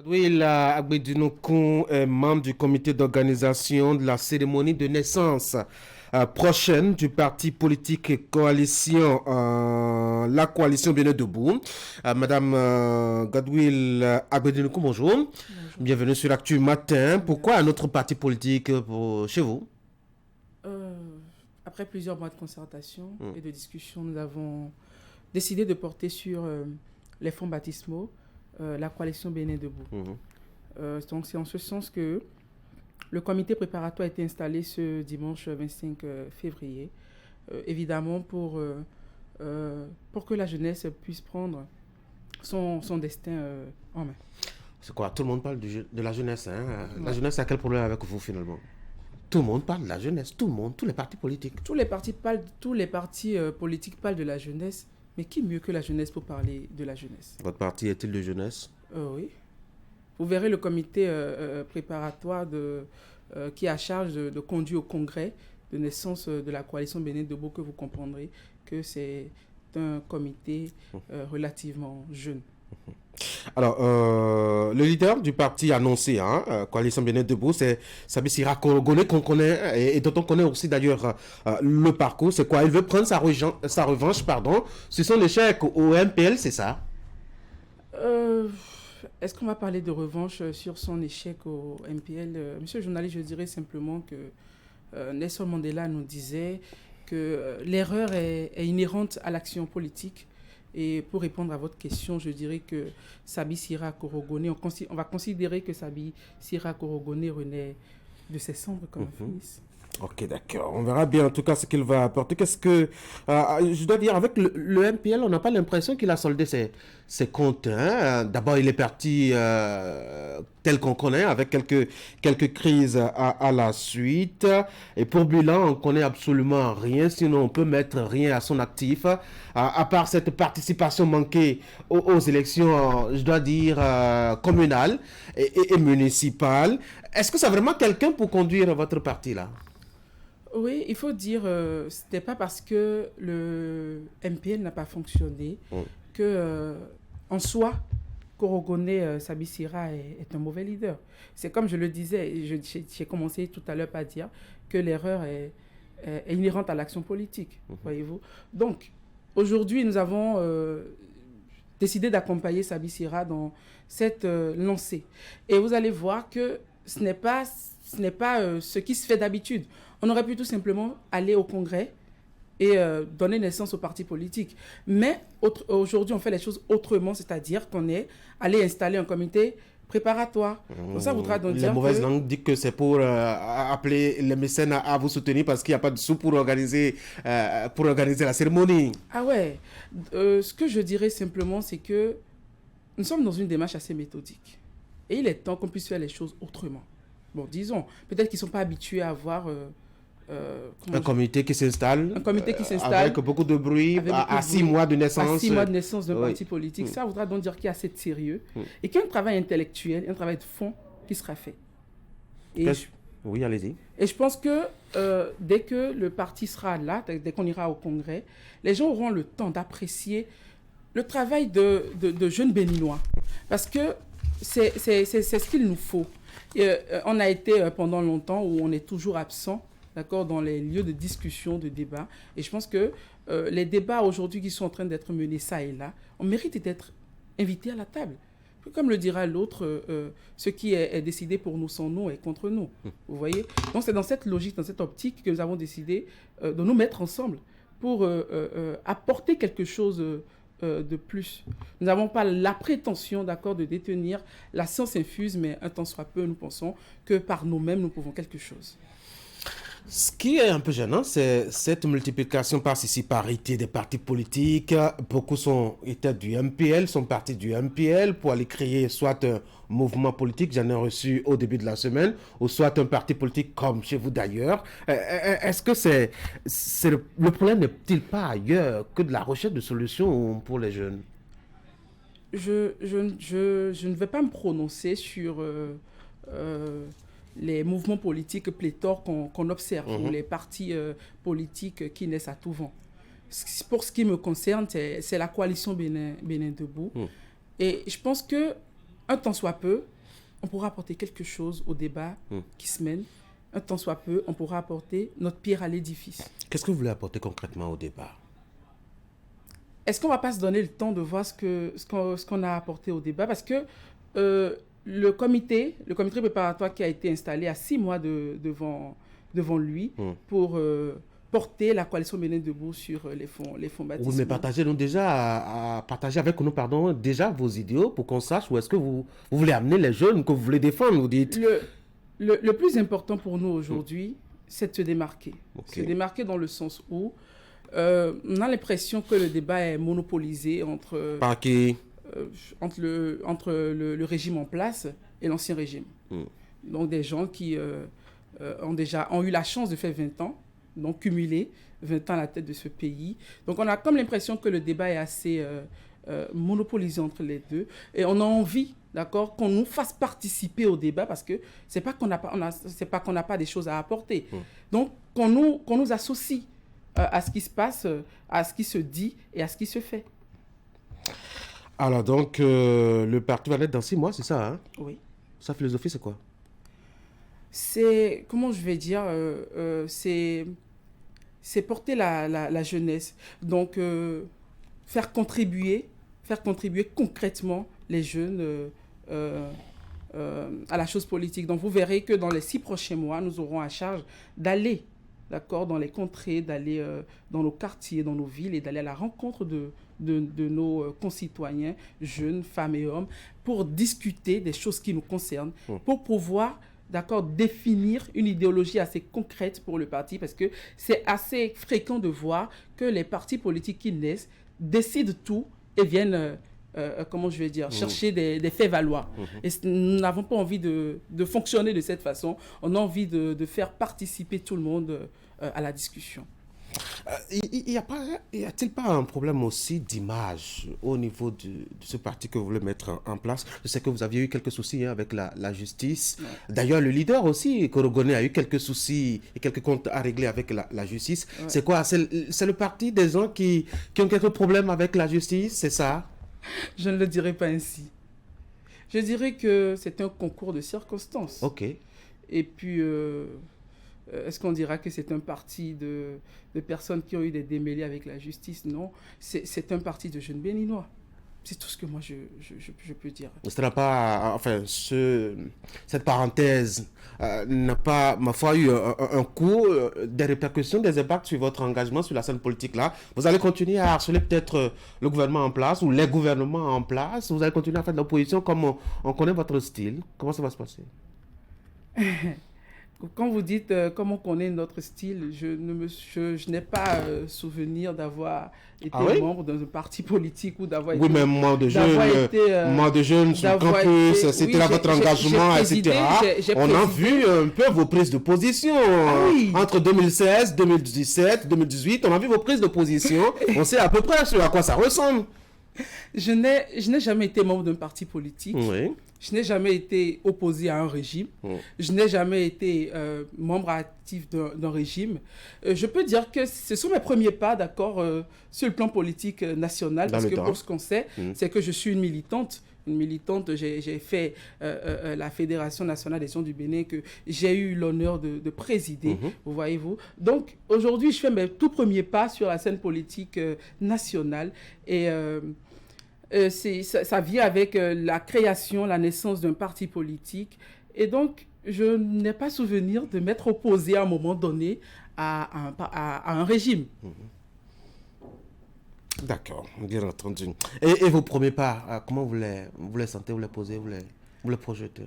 Godwill Agbedinoukun est membre du comité d'organisation de la cérémonie de naissance prochaine du parti politique et coalition, la coalition Bien Debout. Madame Godwill Agbedinoukun, bonjour. Bonjour. Bienvenue sur l'Actu Matin. Pourquoi un autre parti politique chez vous? Après plusieurs mois de concertation et de discussion, nous avons décidé de porter sur les fonds baptismaux la coalition Bénin Debout. Donc c'est en ce sens que le comité préparatoire a été installé ce dimanche 25 février, évidemment pour que la jeunesse puisse prendre son destin en main. C'est quoi? Tout le monde parle de la jeunesse. Hein? La jeunesse a quel problème avec vous finalement? Tout le monde parle de la jeunesse, tout le monde, tous les partis politiques. Tous les partis politiques parlent de la jeunesse, mais qui mieux que la jeunesse pour parler de la jeunesse? Votre parti est-il de jeunesse? Oui. Vous verrez le comité préparatoire qui est à charge de conduire au congrès de naissance de la coalition Bénin Debout, que vous comprendrez que c'est un comité relativement jeune. Alors, le leader du parti annoncé, coalition Bénin Debout, c'est Sabi Sira Korogone, qu'on connaît et dont on connaît aussi d'ailleurs le parcours. C'est quoi? Il veut prendre sa revanche, sur son échec au MPL, c'est ça? Est-ce qu'on va parler de revanche sur son échec au MPL? Monsieur le journaliste, je dirais simplement que Nelson Mandela nous disait que l'erreur est inhérente à l'action politique. Et pour répondre à votre question, je dirais que Sabi Sira Korogone, on va considérer que Sabi Sira Korogone renaît de ses cendres comme un fils. Ok, d'accord. On verra bien en tout cas ce qu'il va apporter. Qu'est-ce que... je dois dire, avec le MPL, on n'a pas l'impression qu'il a soldé ses comptes. Hein? D'abord, il est parti tel qu'on connaît, avec quelques crises à la suite. Et pour bilan, on ne connaît absolument rien, sinon on peut mettre rien à son actif. À part cette participation manquée aux élections, je dois dire, communales et municipales. Est-ce que c'est vraiment quelqu'un pour conduire votre parti là? Oui, il faut dire, ce n'était pas parce que le MPL n'a pas fonctionné que, en soi, Korogone Sabi Sira est un mauvais leader. C'est comme je le disais, j'ai commencé tout à l'heure par dire que l'erreur est inhérente à l'action politique, voyez-vous. Donc, aujourd'hui, nous avons décidé d'accompagner Sabi Sira dans cette lancée. Et vous allez voir que ce n'est pas ce qui se fait d'habitude. On aurait pu tout simplement aller au congrès et donner naissance au parti politique. Mais aujourd'hui, on fait les choses autrement, c'est-à-dire qu'on est allé installer un comité préparatoire. Donc ça voudra donc dire les mauvaises langues disent que c'est pour appeler les mécènes à vous soutenir parce qu'il n'y a pas de sous pour organiser la cérémonie. Ah ouais. Ce que je dirais simplement, c'est que nous sommes dans une démarche assez méthodique. Et il est temps qu'on puisse faire les choses autrement. Bon, disons, peut-être qu'ils ne sont pas habitués à avoir... un comité qui s'installe. Un comité qui s'installe. Avec beaucoup de bruit, à 6 mois de naissance. À 6 mois de naissance d'un parti politique. Ça voudra donc dire qu'il y a assez de sérieux. Et qu'il y a un travail intellectuel, un travail de fond qui sera fait. Oui, allez-y. Et je pense que dès que le parti sera là, dès qu'on ira au congrès, les gens auront le temps d'apprécier le travail de jeunes Béninois. Parce que c'est ce qu'il nous faut. On a été pendant longtemps où on est toujours absent, d'accord, dans les lieux de discussion, de débat. Et je pense que les débats aujourd'hui qui sont en train d'être menés ça et là, on mérite d'être invités à la table. Comme le dira l'autre, ce qui est décidé pour nous sans nous est contre nous. Vous voyez? Donc c'est dans cette logique, dans cette optique que nous avons décidé de nous mettre ensemble pour apporter quelque chose de plus. Nous n'avons pas la prétention, d'accord, de détenir la science infuse, mais un tant soit peu, nous pensons que par nous-mêmes, nous pouvons quelque chose. Ce qui est un peu gênant, c'est cette multiplication par parité des partis politiques. Beaucoup étaient du MPL, sont partis du MPL pour aller créer soit un mouvement politique, j'en ai reçu au début de la semaine, ou soit un parti politique comme chez vous d'ailleurs. Est-ce que le problème n'est-il pas ailleurs que de la recherche de solutions pour les jeunes? Je ne vais pas me prononcer sur... les mouvements politiques pléthores qu'on observe, ou les partis politiques qui naissent à tout vent. Pour ce qui me concerne, c'est la coalition Bénin Debout. Et je pense que un temps soit peu, on pourra apporter quelque chose au débat qui se mène. Un temps soit peu, on pourra apporter notre pierre à l'édifice. Qu'est-ce que vous voulez apporter concrètement au débat? Est-ce qu'on ne va pas se donner le temps de voir ce qu'on a apporté au débat? Parce que le comité préparatoire qui a été installé a 6 mois devant lui pour porter la coalition Bénin Debout sur les fonds baptismaux. Oui, mais partagez-nous déjà, partagez avec nous, déjà vos idéaux pour qu'on sache où est-ce que vous voulez amener les jeunes que vous voulez défendre, vous dites. Le plus important pour nous aujourd'hui, c'est de se démarquer. Okay. Se démarquer dans le sens où on a l'impression que le débat est monopolisé entre le régime en place et l'ancien régime. Donc des gens qui ont eu la chance de faire 20 ans, donc cumulé 20 ans à la tête de ce pays. Donc on a comme l'impression que le débat est assez monopolisé entre les deux. Et on a envie, d'accord, qu'on nous fasse participer au débat parce que c'est pas qu'on n'a pas des choses à apporter. Donc qu'on nous associe à ce qui se passe, à ce qui se dit et à ce qui se fait. Alors donc, le parti va naître dans 6 mois, c'est ça, hein? Oui. Sa philosophie, c'est quoi? C'est, comment je vais dire, c'est porter la jeunesse. Donc, faire contribuer concrètement les jeunes à la chose politique. Donc, vous verrez que dans les 6 prochains mois, nous aurons à charge d'aller, d'accord, dans les contrées, d'aller dans nos quartiers, dans nos villes et d'aller à la rencontre de nos concitoyens, jeunes, femmes et hommes, pour discuter des choses qui nous concernent, pour pouvoir, d'accord, définir une idéologie assez concrète pour le parti, parce que c'est assez fréquent de voir que les partis politiques qui naissent décident tout et viennent, comment je vais dire, chercher des faits valoir. Et nous n'avons pas envie de fonctionner de cette façon. On a envie de faire participer tout le monde à la discussion. Y a-t-il pas un problème aussi d'image au niveau de ce parti que vous voulez mettre en place? Je sais que vous aviez eu quelques soucis avec la justice. Ouais. D'ailleurs, le leader aussi, Korogoné, a eu quelques soucis et quelques comptes à régler avec la justice. Ouais. C'est quoi? C'est le parti des gens qui ont quelques problèmes avec la justice, c'est ça? Je ne le dirais pas ainsi. Je dirais que c'est un concours de circonstances. Ok. Et puis... est-ce qu'on dira que c'est un parti de personnes qui ont eu des démêlés avec la justice? Non, c'est un parti de jeunes béninois. C'est tout ce que moi je peux dire. Ça n'a pas, enfin, cette parenthèse n'a pas, ma foi, eu un coup, des répercussions, des impacts sur votre engagement sur la scène politique là. Vous allez continuer à harceler peut-être le gouvernement en place ou les gouvernements en place. Vous allez continuer à faire de l'opposition comme on connaît votre style. Comment ça va se passer? Quand vous dites comment on connaît notre style, je n'ai pas souvenir d'avoir été membre d'un parti politique ou d'avoir été... Oui, mais moi de jeunes sur le campus, c'était là votre engagement, etc. On a vu un peu vos prises de position. Entre 2016, 2017, 2018, on a vu vos prises de position. On sait à peu près à quoi ça ressemble. Je n'ai jamais été membre d'un parti politique. Oui. Je n'ai jamais été opposé à un régime. Je n'ai jamais été membre actif d'un régime. Je peux dire que ce sont mes premiers pas, d'accord, sur le plan politique national. Parce que pour ce qu'on sait, c'est que je suis une militante. J'ai fait la Fédération nationale des Sciences du Bénin que j'ai eu l'honneur de présider, vous voyez-vous. Donc, aujourd'hui, je fais mes tout premiers pas sur la scène politique nationale et... ça vient avec la création, la naissance d'un parti politique. Et donc, je n'ai pas souvenir de m'être opposé à un moment donné à un régime. D'accord, bien entendu. Et vos premiers pas, comment vous les sentez, vous les posez, vous les projetez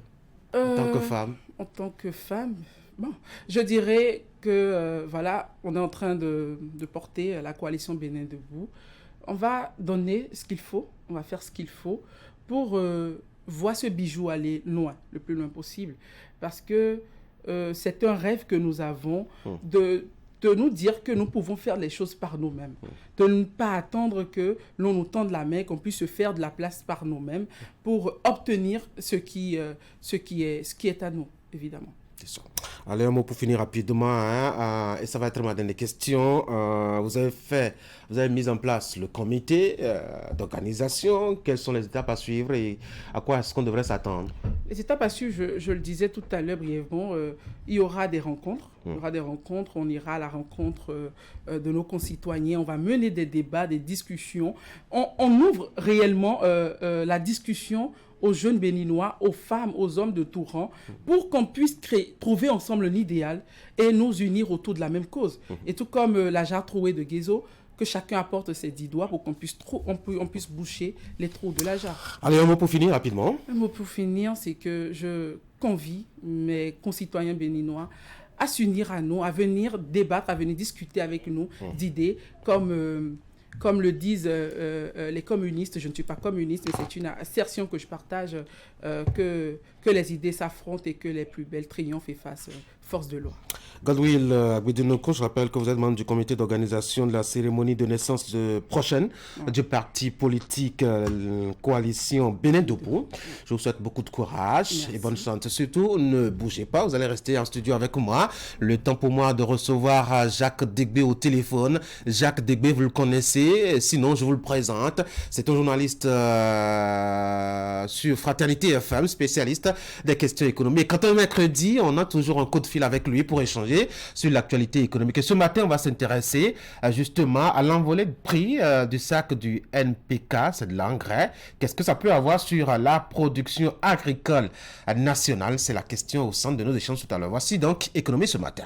en tant que femme? En tant que femme, bon, je dirais que, voilà, on est en train de porter la coalition Bénin Debout. On va donner ce qu'il faut, on va faire ce qu'il faut pour voir ce bijou aller loin, le plus loin possible. Parce que c'est un rêve que nous avons de nous dire que nous pouvons faire les choses par nous-mêmes. De ne pas attendre que l'on nous tende la main, qu'on puisse se faire de la place par nous-mêmes pour obtenir ce qui est à nous, évidemment. C'est ça. Allez, un mot pour finir rapidement, hein, et ça va être ma dernière question. Vous avez mis en place le comité d'organisation. Quelles sont les étapes à suivre et à quoi est-ce qu'on devrait s'attendre? Les étapes à suivre, je le disais tout à l'heure brièvement, il y aura des rencontres. Il y aura des rencontres, on ira à la rencontre de nos concitoyens, on va mener des débats, des discussions. On ouvre réellement la discussion aux jeunes béninois, aux femmes, aux hommes de tout rang, pour qu'on puisse trouver ensemble l'idéal et nous unir autour de la même cause. Et tout comme la jarre trouée de Guézo, que chacun apporte ses 10 doigts pour qu'on puisse boucher les trous de la jarre. Allez, un mot pour finir rapidement. Un mot pour finir, c'est que je convie mes concitoyens béninois à s'unir à nous, à venir débattre, à venir discuter avec nous d'idées comme le disent les communistes. Je ne suis pas communiste, mais c'est une assertion que je partage, que les idées s'affrontent et que les plus belles triomphent et fassent force de loi. Godwill Agbedenoko, je rappelle que vous êtes membre du comité d'organisation de la cérémonie de naissance prochaine du parti politique Coalition Bénin Debout. Je vous souhaite beaucoup de courage et bonne chance. Surtout, ne bougez pas, vous allez rester en studio avec moi. Le temps pour moi de recevoir Jacques Degbé au téléphone. Jacques Degbé, vous le connaissez, sinon je vous le présente. C'est un journaliste sur Fraternité FM, spécialiste des questions économiques. Quand un mercredi, on a toujours un coup de fil avec lui pour échanger sur l'actualité économique. Et ce matin, on va s'intéresser justement à l'envolée de prix du sac du NPK, c'est de l'engrais. Qu'est-ce que ça peut avoir sur la production agricole nationale? C'est la question au centre de nos échanges tout à l'heure. Voici donc Économie ce matin.